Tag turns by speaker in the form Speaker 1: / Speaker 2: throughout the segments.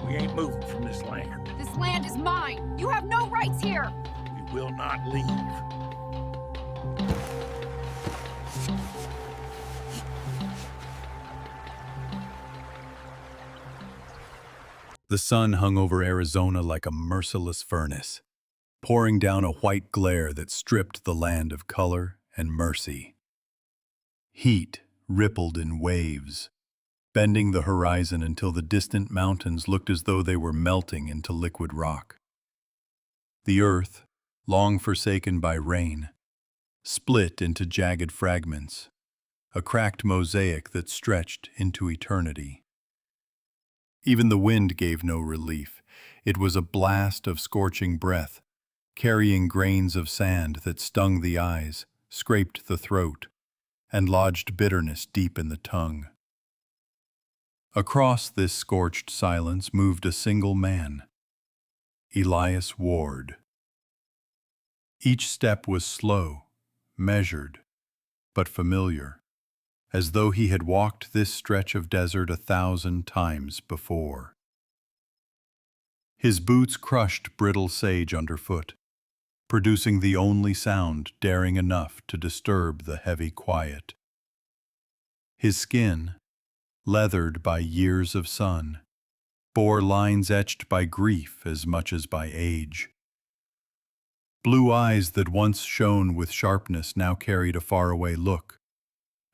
Speaker 1: We ain't moving from this land.
Speaker 2: This land is mine. You have no rights here.
Speaker 1: We will not leave.
Speaker 3: The sun hung over Arizona like a merciless furnace, pouring down a white glare that stripped the land of color and mercy. Heat rippled in waves, bending the horizon until the distant mountains looked as though they were melting into liquid rock. The earth, long forsaken by rain, split into jagged fragments, a cracked mosaic that stretched into eternity. Even the wind gave no relief. It was a blast of scorching breath, carrying grains of sand that stung the eyes, scraped the throat, and lodged bitterness deep in the tongue. Across this scorched silence moved a single man, Elias Ward. Each step was slow, measured, but familiar, as though he had walked this stretch of desert 1,000 times before. His boots crushed brittle sage underfoot, producing the only sound daring enough to disturb the heavy quiet. His skin, leathered by years of sun, bore lines etched by grief as much as by age. Blue eyes that once shone with sharpness now carried a faraway look,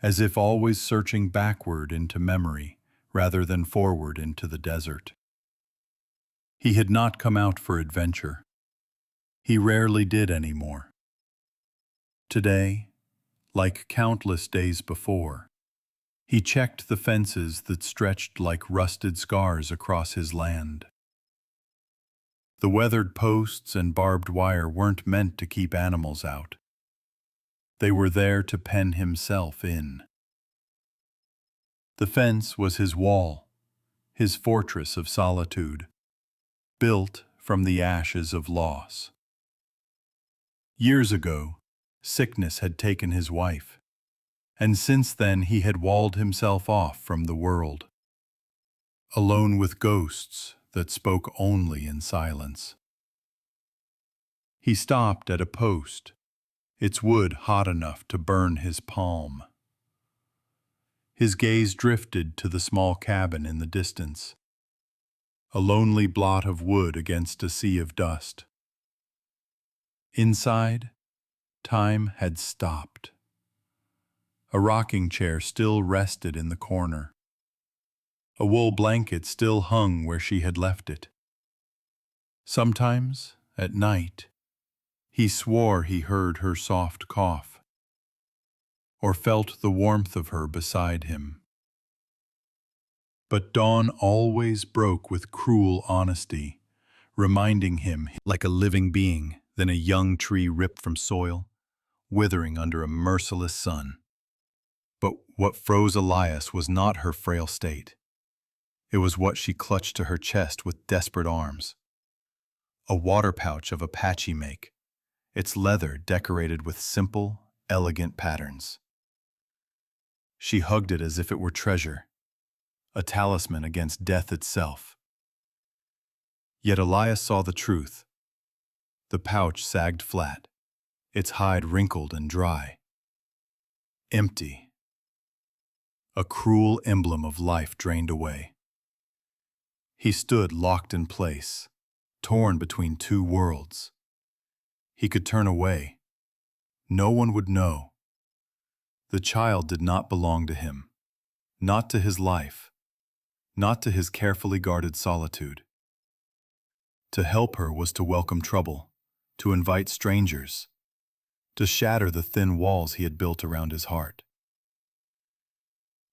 Speaker 3: as if always searching backward into memory rather than forward into the desert. He had not come out for adventure. He rarely did anymore. Today, like countless days before, he checked the fences that stretched like rusted scars across his land. The weathered posts and barbed wire weren't meant to keep animals out. They were there to pen himself in. The fence was his wall, his fortress of solitude, built from the ashes of loss. Years ago, sickness had taken his wife, and since then he had walled himself off from the world, alone with ghosts that spoke only in silence. He stopped at a post, its wood hot enough to burn his palm. His gaze drifted to the small cabin in the distance, a lonely blot of wood against a sea of dust. Inside, time had stopped. A rocking chair still rested in the corner. A wool blanket still hung where she had left it. Sometimes, at night, he swore he heard her soft cough, or felt the warmth of her beside him. But dawn always broke with cruel honesty, reminding him, like a living being, than a young tree ripped from soil, withering under a merciless sun. But what froze Elias was not her frail state. It was what she clutched to her chest with desperate arms. A water pouch of Apache make, its leather decorated with simple, elegant patterns. She hugged it as if it were treasure, a talisman against death itself. Yet Elias saw the truth. The pouch sagged flat, its hide wrinkled and dry. Empty. A cruel emblem of life drained away. He stood locked in place, torn between two worlds. He could turn away. No one would know. The child did not belong to him, not to his life, not to his carefully guarded solitude. To help her was to welcome trouble, to invite strangers, to shatter the thin walls he had built around his heart.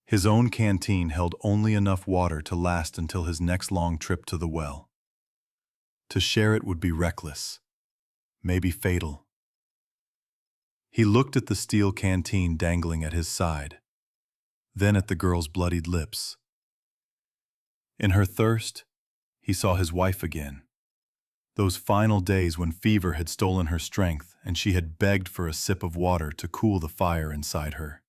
Speaker 3: His own canteen held only enough water to last until his next long trip to the well. To share it would be reckless, maybe fatal. He looked at the steel canteen dangling at his side, then at the girl's bloodied lips. In her thirst, he saw his wife again. Those final days when fever had stolen her strength and she had begged for a sip of water to cool the fire inside her.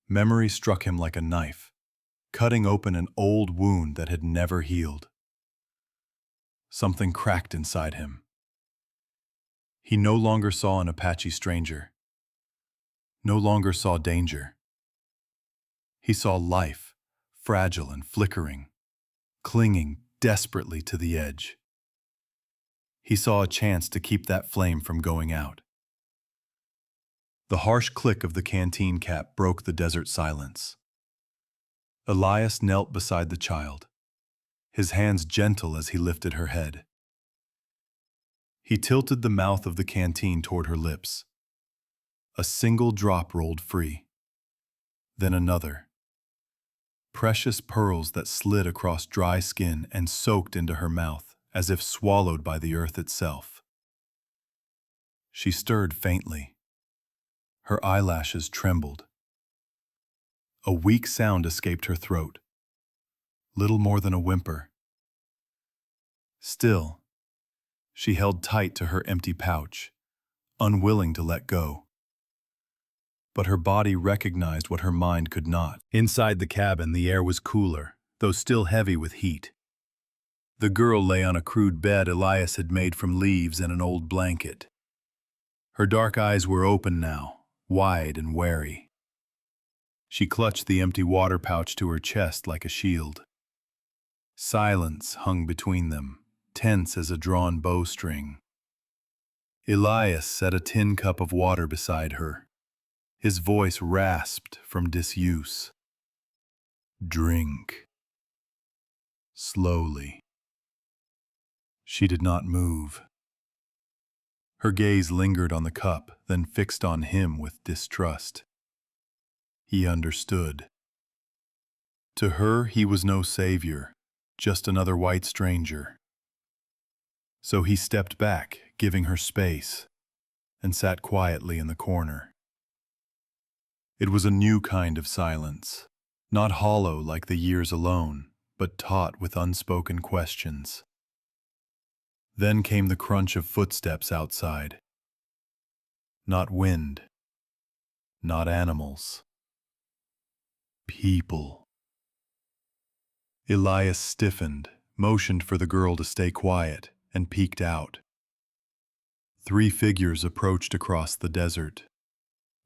Speaker 3: Memory struck him like a knife, cutting open an old wound that had never healed. Something cracked inside him. He no longer saw an Apache stranger, no longer saw danger. He saw life, fragile and flickering, clinging desperately to the edge. He saw a chance to keep that flame from going out. The harsh click of the canteen cap broke the desert silence. Elias knelt beside the child, his hands gentle as he lifted her head. He tilted the mouth of the canteen toward her lips. A single drop rolled free, then another. Precious pearls that slid across dry skin and soaked into her mouth as if swallowed by the earth itself. She stirred faintly. Her eyelashes trembled. A weak sound escaped her throat, little more than a whimper. Still, she held tight to her empty pouch, unwilling to let go. But her body recognized what her mind could not. Inside the cabin, the air was cooler, though still heavy with heat. The girl lay on a crude bed Elias had made from leaves and an old blanket. Her dark eyes were open now, wide and wary. She clutched the empty water pouch to her chest like a shield. Silence hung between them, tense as a drawn bowstring. Elias set a tin cup of water beside her. His voice rasped from disuse. "Drink." Slowly. She did not move. Her gaze lingered on the cup, then fixed on him with distrust. He understood. To her, he was no savior, just another white stranger. So he stepped back, giving her space, and sat quietly in the corner. It was a new kind of silence, not hollow like the years alone, but taut with unspoken questions. Then came the crunch of footsteps outside. Not wind, not animals. People. Elias stiffened, motioned for the girl to stay quiet, and peeked out. 3 figures approached across the desert.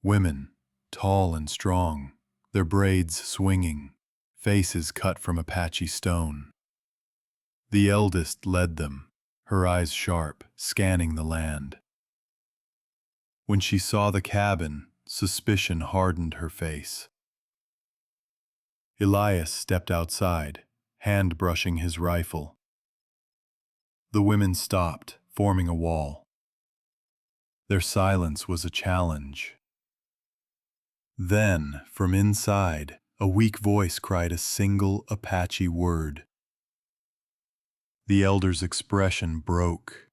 Speaker 3: Women, tall and strong, their braids swinging, faces cut from Apache stone. The eldest led them, her eyes sharp, scanning the land. When she saw the cabin, suspicion hardened her face. Elias stepped outside, hand brushing his rifle. The women stopped, forming a wall. Their silence was a challenge. Then, from inside, a weak voice cried a single Apache word. The elder's expression broke.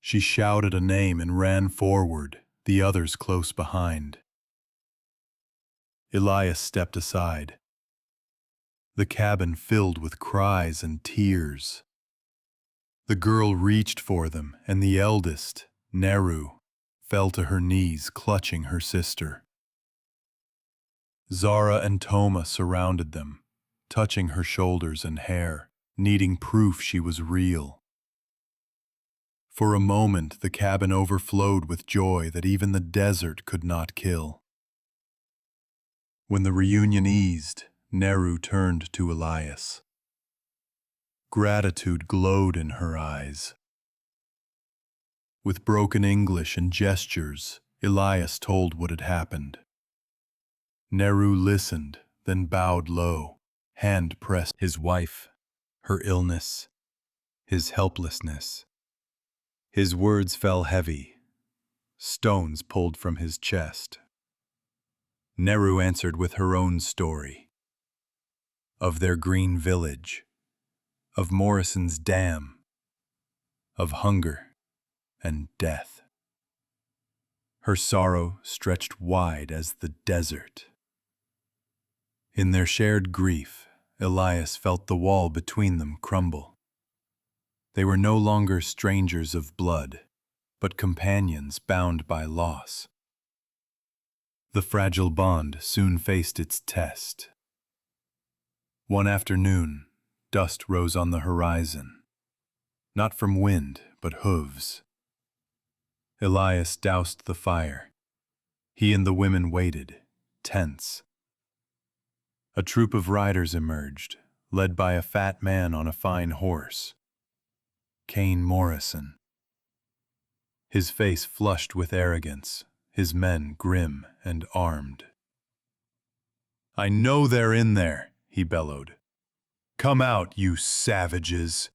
Speaker 3: She shouted a name and ran forward, the others close behind. Elias stepped aside. The cabin filled with cries and tears. The girl reached for them, and the eldest, Neru, fell to her knees, clutching her sister. Zara and Toma surrounded them, touching her shoulders and hair, needing proof she was real. For a moment, the cabin overflowed with joy that even the desert could not kill. When the reunion eased, Neru turned to Elias. Gratitude glowed in her eyes. With broken English and gestures, Elias told what had happened. Neru listened, then bowed low, hand pressed his wife, her illness, his helplessness. His words fell heavy, stones pulled from his chest. Neru answered with her own story, of their green village, of Morrison's dam, of hunger and death. Her sorrow stretched wide as the desert. In their shared grief, Elias felt the wall between them crumble. They were no longer strangers of blood, but companions bound by loss. The fragile bond soon faced its test. One afternoon, dust rose on the horizon. Not from wind, but hooves. Elias doused the fire. He and the women waited, tense. A troop of riders emerged, led by a fat man on a fine horse. Kane Morrison. His face flushed with arrogance, his men grim and armed. "I know they're in there," he bellowed. "Come out, you savages!"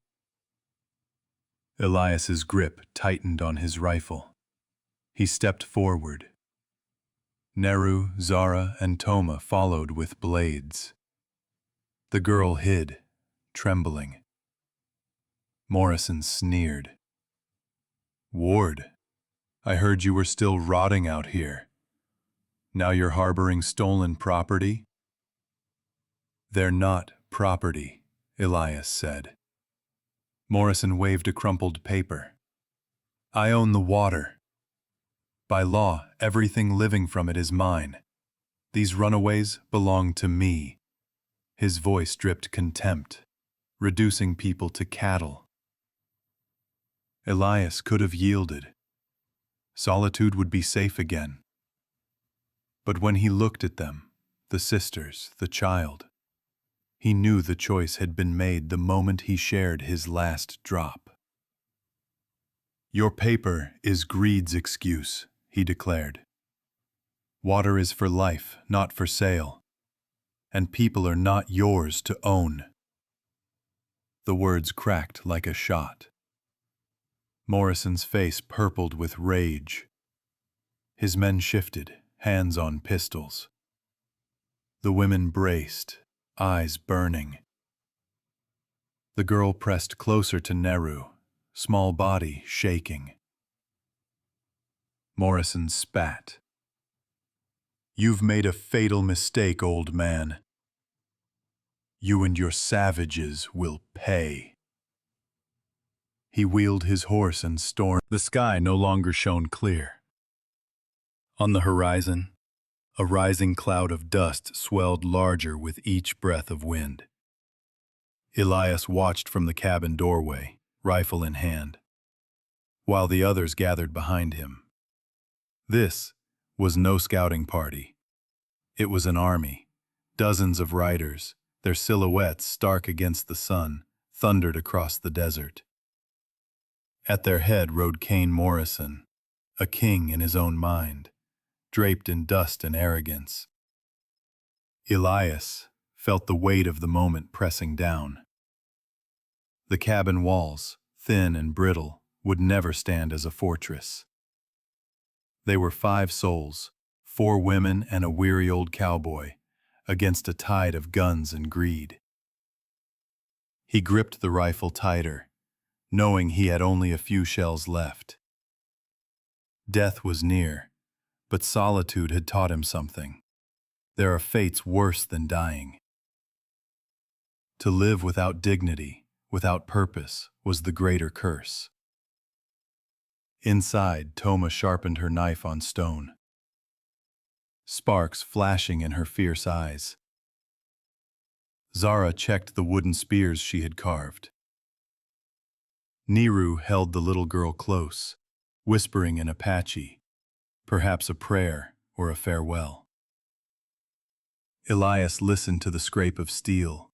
Speaker 3: Elias's grip tightened on his rifle. He stepped forward. Neru, Zara, and Toma followed with blades. The girl hid, trembling. Morrison sneered. "Ward, I heard you were still rotting out here. Now you're harboring stolen property?" "They're not property," Elias said. Morrison waved a crumpled paper. "I own the water. By law, everything living from it is mine. These runaways belong to me." His voice dripped contempt, reducing people to cattle. Elias could have yielded. Solitude would be safe again. But when he looked at them, the sisters, the child, he knew the choice had been made the moment he shared his last drop. "Your paper is greed's excuse," he declared. "Water is for life, not for sale. And people are not yours to own." The words cracked like a shot. Morrison's face purpled with rage. His men shifted, hands on pistols. The women braced, eyes burning. The girl pressed closer to Neru, small body shaking. Morrison spat. "You've made a fatal mistake, old man. You and your savages will pay." He wheeled his horse and stormed. The sky no longer shone clear. On the horizon, a rising cloud of dust swelled larger with each breath of wind. Elias watched from the cabin doorway, rifle in hand, while the others gathered behind him. This was no scouting party. It was an army. Dozens of riders, their silhouettes stark against the sun, thundered across the desert. At their head rode Kane Morrison, a king in his own mind, draped in dust and arrogance. Elias felt the weight of the moment pressing down. The cabin walls, thin and brittle, would never stand as a fortress. They were 5 souls, 4 women and a weary old cowboy, against a tide of guns and greed. He gripped the rifle tighter, knowing he had only a few shells left. Death was near, but solitude had taught him something. There are fates worse than dying. To live without dignity, without purpose, was the greater curse. Inside, Toma sharpened her knife on stone, sparks flashing in her fierce eyes. Zara checked the wooden spears she had carved. Neru held the little girl close, whispering in Apache, perhaps a prayer or a farewell. Elias listened to the scrape of steel,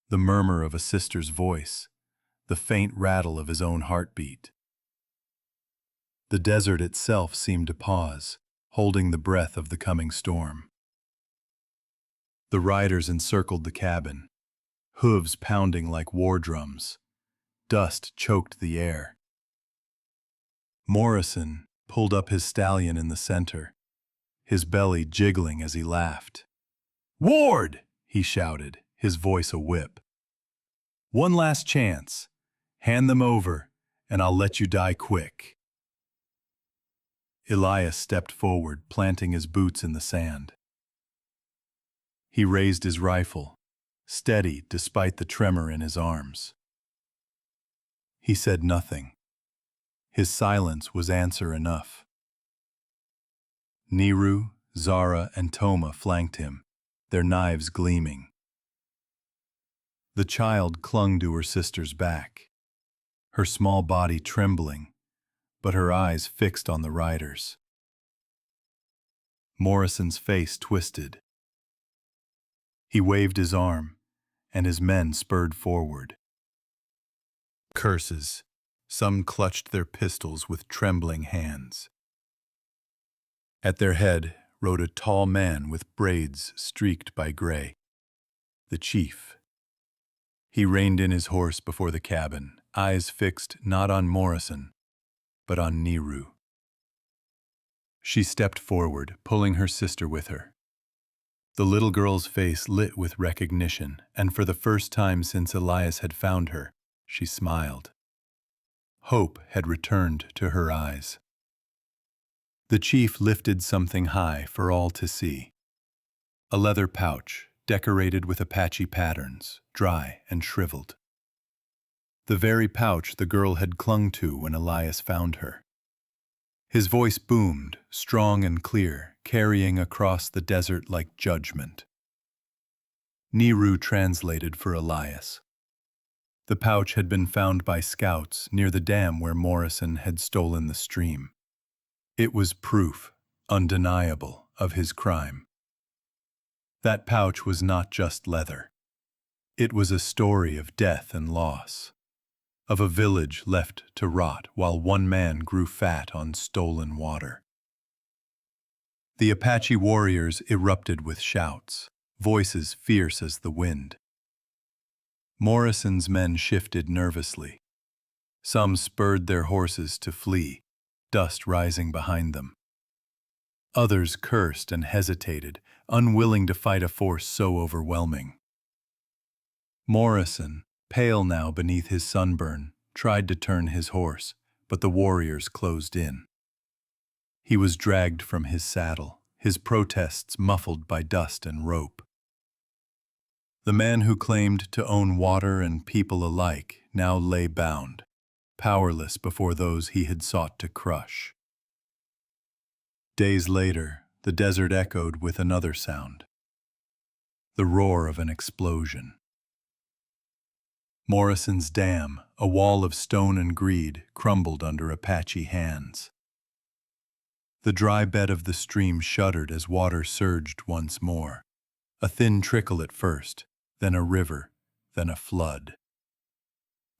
Speaker 3: the murmur of a sister's voice, the faint rattle of his own heartbeat. The desert itself seemed to pause, holding the breath of the coming storm. The riders encircled the cabin, hooves pounding like war drums. Dust choked the air. Morrison pulled up his stallion in the center, his belly jiggling as he laughed. "Ward!" he shouted, his voice a whip. "One last chance. Hand them over, and I'll let you die quick." Elias stepped forward, planting his boots in the sand. He raised his rifle, steady despite the tremor in his arms. He said nothing. His silence was answer enough. Neru, Zara, and Toma flanked him, their knives gleaming. The child clung to her sister's back, her small body trembling, but her eyes fixed on the riders. Morrison's face twisted. He waved his arm, and his men spurred forward. Curses. Some clutched their pistols with trembling hands. At their head rode a tall man with braids streaked by gray, the chief. He reined in his horse before the cabin, eyes fixed not on Morrison, but on Neru. She stepped forward, pulling her sister with her. The little girl's face lit with recognition, and for the first time since Elias had found her, she smiled. Hope had returned to her eyes. The chief lifted something high for all to see. A leather pouch, decorated with Apache patterns, dry and shriveled. The very pouch the girl had clung to when Elias found her. His voice boomed, strong and clear, carrying across the desert like judgment. Neru translated for Elias. The pouch had been found by scouts near the dam where Morrison had stolen the stream. It was proof, undeniable, of his crime. That pouch was not just leather. It was a story of death and loss, of a village left to rot while one man grew fat on stolen water. The Apache warriors erupted with shouts, voices fierce as the wind. Morrison's men shifted nervously. Some spurred their horses to flee, dust rising behind them. Others cursed and hesitated, unwilling to fight a force so overwhelming. Morrison, pale now beneath his sunburn, tried to turn his horse, but the warriors closed in. He was dragged from his saddle, his protests muffled by dust and rope. The man who claimed to own water and people alike now lay bound, powerless before those he had sought to crush. Days later, the desert echoed with another sound, the roar of an explosion. Morrison's dam, a wall of stone and greed, crumbled under Apache hands. The dry bed of the stream shuddered as water surged once more, a thin trickle at first, then a river, then a flood.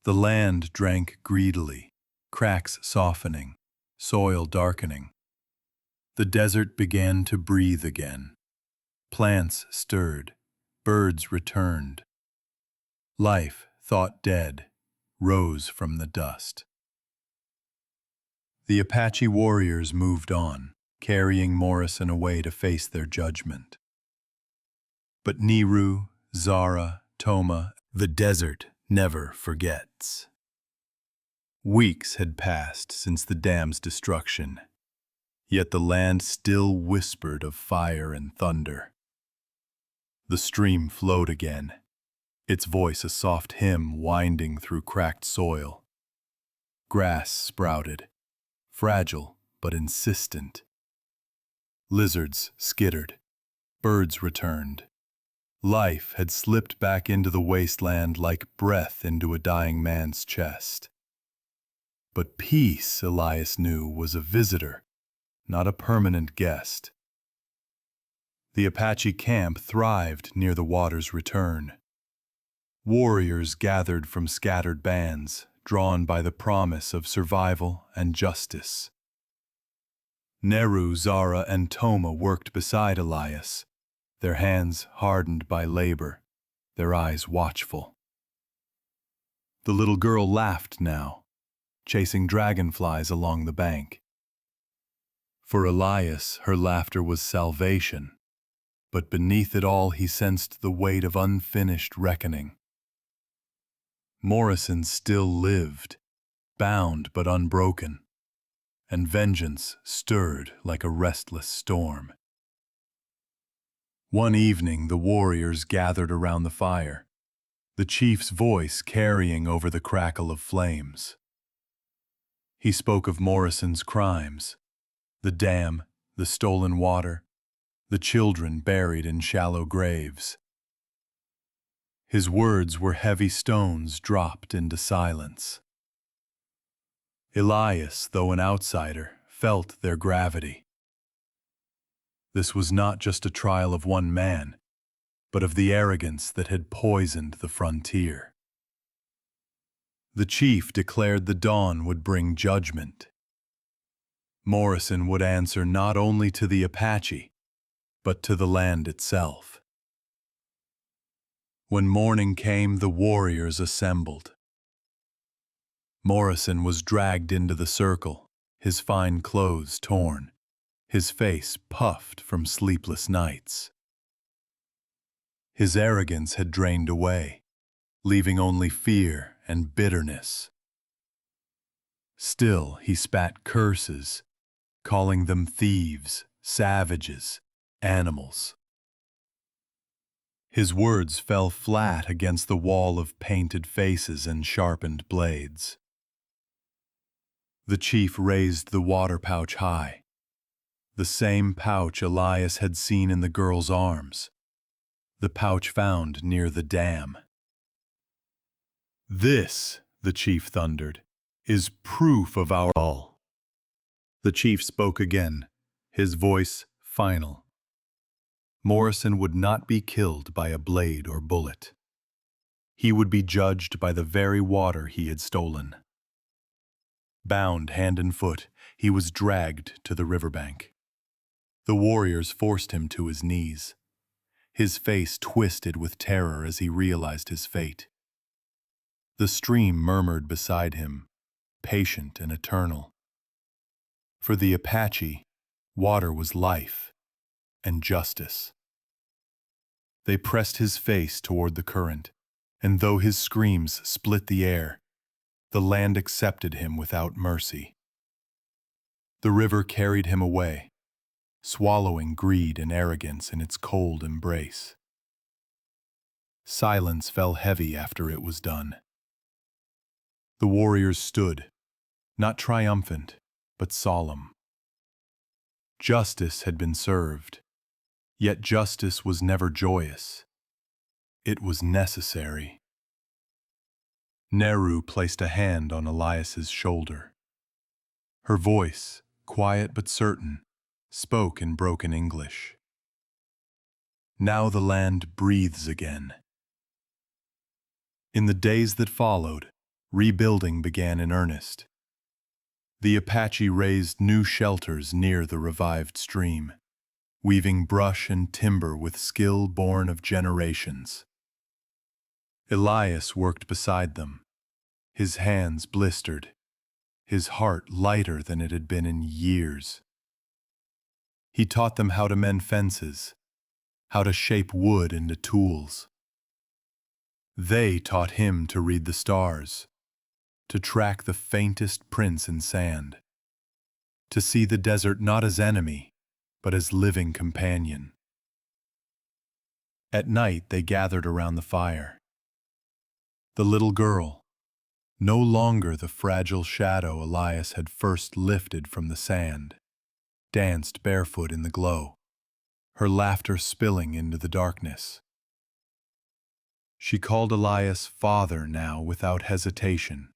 Speaker 3: The land drank greedily, cracks softening, soil darkening. The desert began to breathe again. Plants stirred, birds returned. Life, thought dead, rose from the dust. The Apache warriors moved on, carrying Morrison away to face their judgment. But Neru, Zara, Toma, the desert never forgets. Weeks had passed since the dam's destruction, yet the land still whispered of fire and thunder. The stream flowed again, its voice a soft hymn winding through cracked soil. Grass sprouted, fragile but insistent. Lizards skittered, birds returned. Life had slipped back into the wasteland like breath into a dying man's chest. But peace, Elias knew, was a visitor, not a permanent guest. The Apache camp thrived near the water's return. Warriors gathered from scattered bands, drawn by the promise of survival and justice. Neru, Zara, and Toma worked beside Elias, their hands hardened by labor, their eyes watchful. The little girl laughed now, chasing dragonflies along the bank. For Elias, her laughter was salvation, but beneath it all he sensed the weight of unfinished reckoning. Morrison still lived, bound but unbroken, and vengeance stirred like a restless storm. One evening the warriors gathered around the fire, the chief's voice carrying over the crackle of flames. He spoke of Morrison's crimes, the dam, the stolen water, the children buried in shallow graves. His words were heavy stones dropped into silence. Elias, though an outsider, felt their gravity. This was not just a trial of one man, but of the arrogance that had poisoned the frontier. The chief declared the dawn would bring judgment. Morrison would answer not only to the Apache, but to the land itself. When morning came, the warriors assembled. Morrison was dragged into the circle, his fine clothes torn, his face puffed from sleepless nights. His arrogance had drained away, leaving only fear and bitterness. Still, he spat curses, calling them thieves, savages, animals. His words fell flat against the wall of painted faces and sharpened blades. The chief raised the water pouch high, the same pouch Elias had seen in the girl's arms, the pouch found near the dam. "This," the chief thundered, "is proof of our all." The chief spoke again, his voice final. Morrison would not be killed by a blade or bullet. He would be judged by the very water he had stolen. Bound hand and foot, he was dragged to the riverbank. The warriors forced him to his knees. His face twisted with terror as he realized his fate. The stream murmured beside him, patient and eternal. For the Apache, water was life and justice. They pressed his face toward the current, and though his screams split the air, the land accepted him without mercy. The river carried him away, swallowing greed and arrogance in its cold embrace. Silence fell heavy after it was done. The warriors stood, not triumphant, but solemn. Justice had been served, yet justice was never joyous. It was necessary. Nehru placed a hand on Elias's shoulder. Her voice, quiet but certain, spoke in broken English. Now the land breathes again. In the days that followed, rebuilding began in earnest. The Apache raised new shelters near the revived stream, weaving brush and timber with skill born of generations. Elias worked beside them, his hands blistered, his heart lighter than it had been in years. He taught them how to mend fences, how to shape wood into tools. They taught him to read the stars, to track the faintest prints in sand, to see the desert not as enemy, but as living companion. At night they gathered around the fire. The little girl, no longer the fragile shadow Elias had first lifted from the sand, danced barefoot in the glow, her laughter spilling into the darkness. She called Elias father now without hesitation,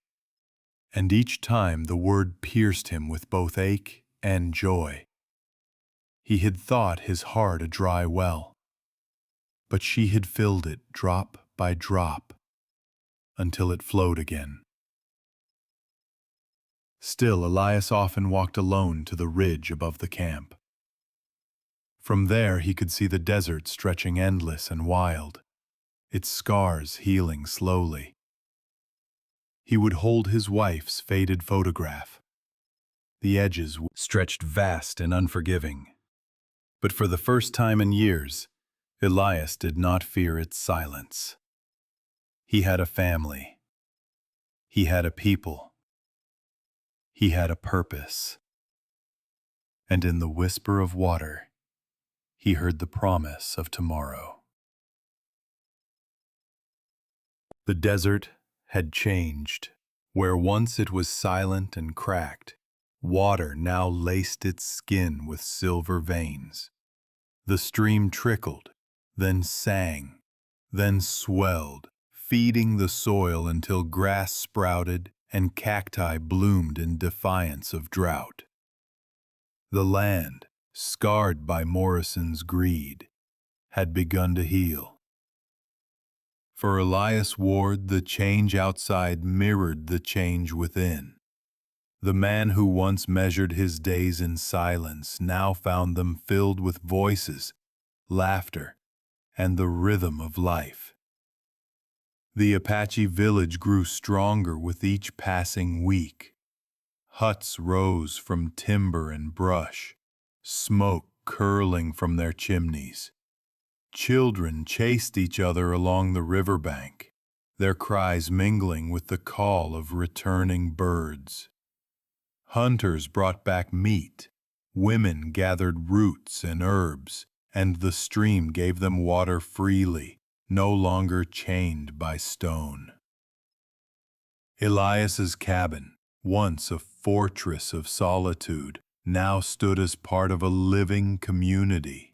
Speaker 3: and each time the word pierced him with both ache and joy. He had thought his heart a dry well, but she had filled it drop by drop until it flowed again. Still, Elias often walked alone to the ridge above the camp. From there he could see the desert stretching endless and wild, its scars healing slowly. He would hold his wife's faded photograph. The edges stretched vast and unforgiving. But for the first time in years, Elias did not fear its silence. He had a family. He had a people. He had a purpose. And in the whisper of water, he heard the promise of tomorrow. The desert had changed. Where once it was silent and cracked, water now laced its skin with silver veins. The stream trickled, then sang, then swelled, feeding the soil until grass sprouted and cacti bloomed in defiance of drought. The land, scarred by Morrison's greed, had begun to heal. For Elias Ward, the change outside mirrored the change within. The man who once measured his days in silence now found them filled with voices, laughter, and the rhythm of life. The Apache village grew stronger with each passing week. Huts rose from timber and brush, smoke curling from their chimneys. Children chased each other along the riverbank, their cries mingling with the call of returning birds. Hunters brought back meat, women gathered roots and herbs, and the stream gave them water freely, no longer chained by stone. Elias's cabin, once a fortress of solitude, now stood as part of a living community.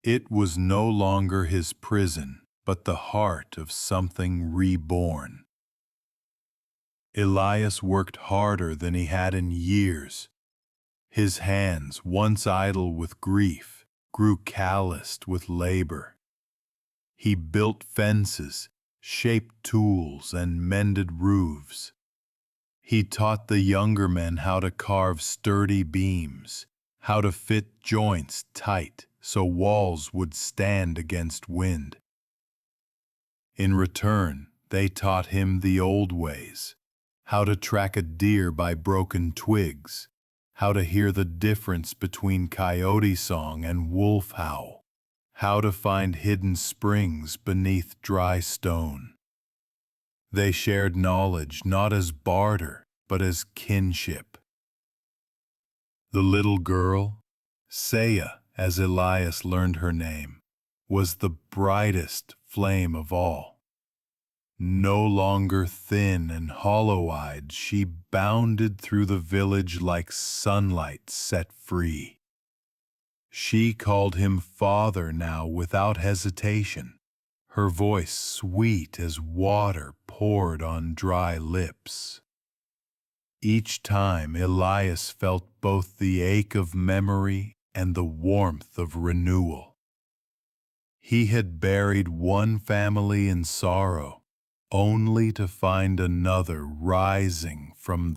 Speaker 3: It was no longer his prison, but the heart of something reborn. Elias worked harder than he had in years. His hands, once idle with grief, grew calloused with labor. He built fences, shaped tools, and mended roofs. He taught the younger men how to carve sturdy beams, how to fit joints tight so walls would stand against wind. In return, they taught him the old ways, how to track a deer by broken twigs, how to hear the difference between coyote song and wolf howl, how to find hidden springs beneath dry stone. They shared knowledge not as barter, but as kinship. The little girl, Saya, as Elias learned her name, was the brightest flame of all. No longer thin and hollow-eyed, she bounded through the village like sunlight set free. She called him father now without hesitation, her voice sweet as water poured on dry lips. Each time Elias felt both the ache of memory and the warmth of renewal. He had buried one family in sorrow, only to find another rising from